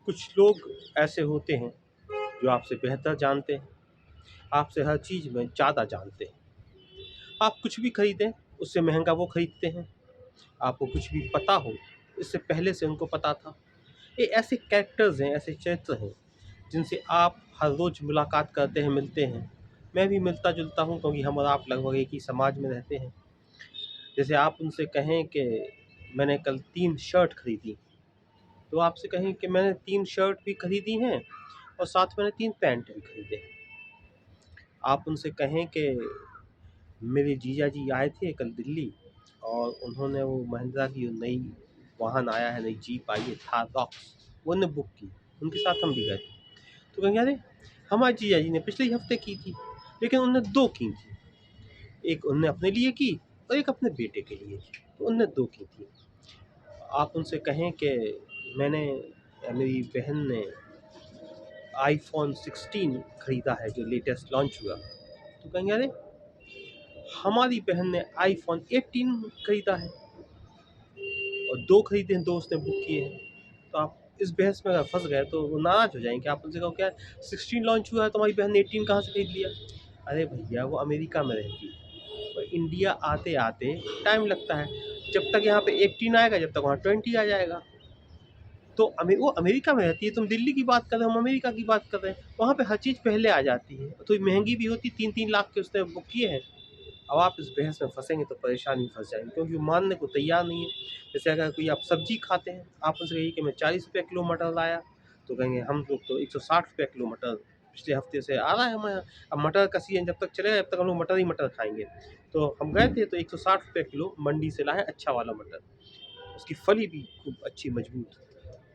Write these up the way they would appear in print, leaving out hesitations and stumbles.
कुछ लोग ऐसे होते हैं जो आपसे बेहतर जानते हैं, आपसे हर चीज़ में ज़्यादा जानते हैं। आप कुछ भी खरीदें, उससे महँगा वो खरीदते हैं। आपको कुछ भी पता हो, इससे पहले से उनको पता था। ये ऐसे कैरेक्टर्स हैं, ऐसे चरित्र हैं, जिनसे आप हर रोज़ मुलाकात करते हैं, मिलते हैं। मैं भी मिलता-जुलता हूँ क्योंकि हम और आप लगभग एक ही समाज में रहते हैं। जैसे आप उनसे कहें कि मैंने कल 3 शर्ट खरीदी, तो आपसे कहें कि मैंने 3 शर्ट भी खरीदी हैं और साथ में मैंने 3 पैंट भी खरीदे हैं। आप उनसे कहें कि मेरे जीजा जी आए थे कल दिल्ली और उन्होंने वो महिंद्रा की जो नई वाहन आया है, नई जीप आई है थार रॉक्स, वो उन्होंने बुक की। उनके साथ हम भी गए थे। तो कहेंगे अरे! हमारे जीजा जी ने पिछले ही हफ्ते की थी, लेकिन उन्होंने 2 की थी। एक उन्होंने अपने लिए की और एक अपने बेटे के लिए की, तो उन्होंने 2 की थी। आप उनसे कहें कि मैंने मेरी बहन ने आईफ़ोन 16 खरीदा है जो लेटेस्ट लॉन्च हुआ। तो कहेंगे अरे! हमारी बहन ने आईफ़ोन 18 खरीदा है और 2 खरीदे हैं, 2 उसने बुक किए हैं। तो आप इस बहस में अगर फँस गए तो वो नाराज़ हो जाएँगे। आप उनसे कहो क्या 16 लॉन्च हुआ है, तुम्हारी बहन ने 18 कहाँ से खरीद लिया? अरे भैया वो अमेरिका में रहती है और इंडिया आते-आते टाइम लगता है। जब तक यहाँ पे 18 आएगा, जब तक वहाँ 20 आ जाएगा। तो वो अमेरिका में रहती है, तुम दिल्ली की बात कर रहे हो, हम अमेरिका की बात कर रहे हैं। वहाँ पे हर चीज़ पहले आ जाती है, तो महँगी भी होती, 3-3 लाख के उसने बुक किए हैं। अब आप इस बहस में फँसेंगे तो परेशानी में फँस जाएँगे क्योंकि वो मानने को तैयार नहीं है। जैसे अगर कोई आप सब्ज़ी खाते हैं, आप उनसे कहिए कि मैं 40 रुपए किलो मटर लाया, तो कहेंगे हम लोग तो 160 रुपए किलो मटर पिछले हफ्ते से आ रहा है हमारे यहाँ। अब मटर का सीज़न जब तक चलेगा तब तक हम लोग मटर ही मटर खाएँगे। तो हम गए थे तो 160 रुपए किलो मंडी से लाए अच्छा वाला मटर, उसकी फली भी खूब अच्छी मजबूत।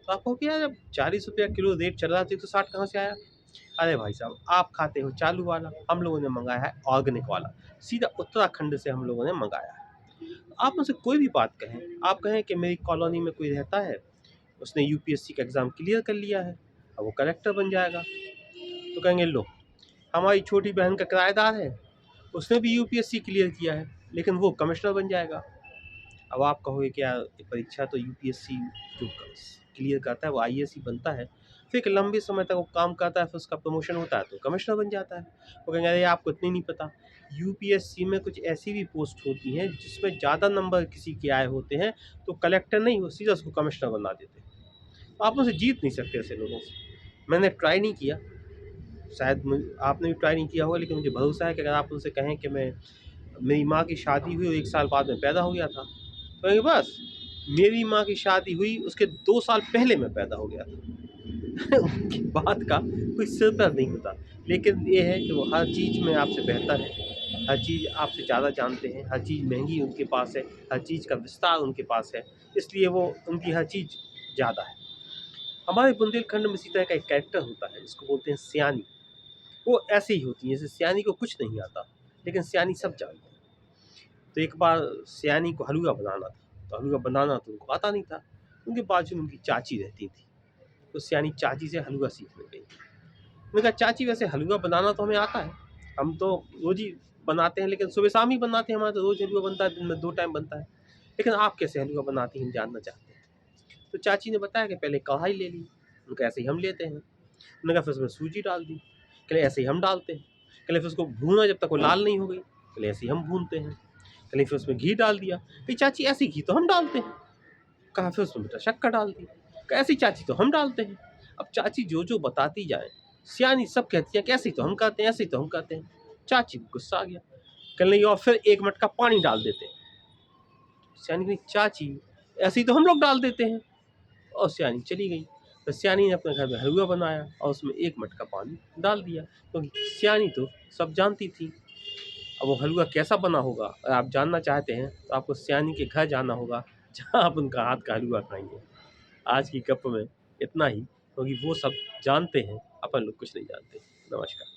तो आप कहोगे यार जब 40 रुपया किलो रेट चल रहा है तो 160 कहाँ से आया? अरे भाई साहब आप खाते हो चालू वाला, हम लोगों ने मँगाया है ऑर्गेनिक वाला, सीधा उत्तराखंड से हम लोगों ने मँगाया है। आप मुझसे कोई भी बात कहें, आप कहें कि मेरी कॉलोनी में कोई रहता है, उसने यूपीएससी का एग्ज़ाम क्लियर कर लिया है, अब वो कलेक्टर बन जाएगा। तो कहेंगे लो, हमारी छोटी बहन का किराएदार है, उसने भी यूपीएससी क्लियर किया है, लेकिन वो कमिश्नर बन जाएगा। अब आप कहोगे कि यार परीक्षा तो यूपीएससी जो क्लियर करता है वो आईएएस ही बनता है, फिर एक लंबे समय तक वो काम करता है, फिर उसका प्रमोशन होता है तो कमिश्नर बन जाता है। वो कहेंगे अरे आपको इतनी नहीं पता, यूपीएससी में कुछ ऐसी भी पोस्ट होती हैं जिसमें ज़्यादा नंबर किसी के आए होते हैं तो कलेक्टर नहीं, वो सीधा उसको कमिश्नर बना देते हैं। तो आप उनसे जीत नहीं सकते ऐसे लोगों से। मैंने ट्राई नहीं किया, शायद आपने भी ट्राई नहीं किया होगा, लेकिन मुझे भरोसा है कि अगर आप उनसे कहें कि मैं मेरी माँ की शादी हुई और 1 साल बाद में पैदा हो गया था, तो कहेंगे बस मेरी माँ की शादी हुई उसके 2 साल पहले मैं पैदा हो गया था। उनकी बात का कोई सिर पैर नहीं होता, लेकिन ये है कि वो हर चीज़ में आपसे बेहतर है, हर चीज़ आपसे ज़्यादा जानते हैं, हर चीज़ महँगी उनके पास है, हर चीज़ का विस्तार उनके पास है, इसलिए वो उनकी हर चीज़ ज़्यादा है। हमारे बुंदेलखंड में इसी तरह का एक कैरेक्टर होता है जिसको बोलते हैं सियानी। वो ऐसे ही होती हैं, जैसे सियानी को कुछ नहीं आता, लेकिन सियानी सब जानती है। तो एक बार सियानी को हलवा बनाना था, तो हलवा बनाना तो उनको आता नहीं था। उनके बाजू में उनकी चाची रहती थी, तो सियानी चाची से हलवा सीखने गई। मैंने कहा चाची वैसे हलवा बनाना तो हमें आता है, हम तो रोज़ ही बनाते हैं, लेकिन सुबह शाम ही बनाते हैं, हमारे तो रोज़ हलवा बनता है, दिन में 2 टाइम बनता है। लेकिन आप कैसे हलवा बनाती हैं हम जानना चाहते हैं। तो चाची ने बताया कि पहले कढ़ाई ले ली, उनका ऐसे ही हम लेते हैं। मैंने कहा फिर उसमें सूजी डाल दी, कहले ऐसे ही हम डालते हैं। कहले फिर उसको भूना जब तक वो लाल नहीं हो गई, कहले ऐसे ही हम भूनते हैं। कहले फिर उसमें घी डाल दिया, कही चाची ऐसे घी तो हम डालते हैं। कहा फिर उसमें बेटा शक्कर डाल दी, कहा ऐसी चाची तो हम डालते हैं। अब चाची जो बताती जाए, सियानी सब कहती है कि ऐसे ही तो हम कहते हैं, ऐसे ही तो हम कहते हैं। चाची को गुस्सा आ गया, कहने लगी और फिर 1 मटका पानी डाल देते हैं। सियानी कही चाची ऐसे ही तो हम लोग डाल देते हैं, और सियानी चली गई। तो सियानी ने अपने घर में हलवा बनाया और उसमें 1 मटका पानी डाल दिया, क्योंकि सियानी तो सब जानती थी। अब वो हलवा कैसा बना होगा, अगर आप जानना चाहते हैं तो आपको सियानी के घर जाना होगा, जहाँ आप उनका हाथ का हलवा खाएँगे। आज की गप में इतना ही, क्योंकि वो सब जानते हैं, अपन लोग कुछ नहीं जानते। नमस्कार।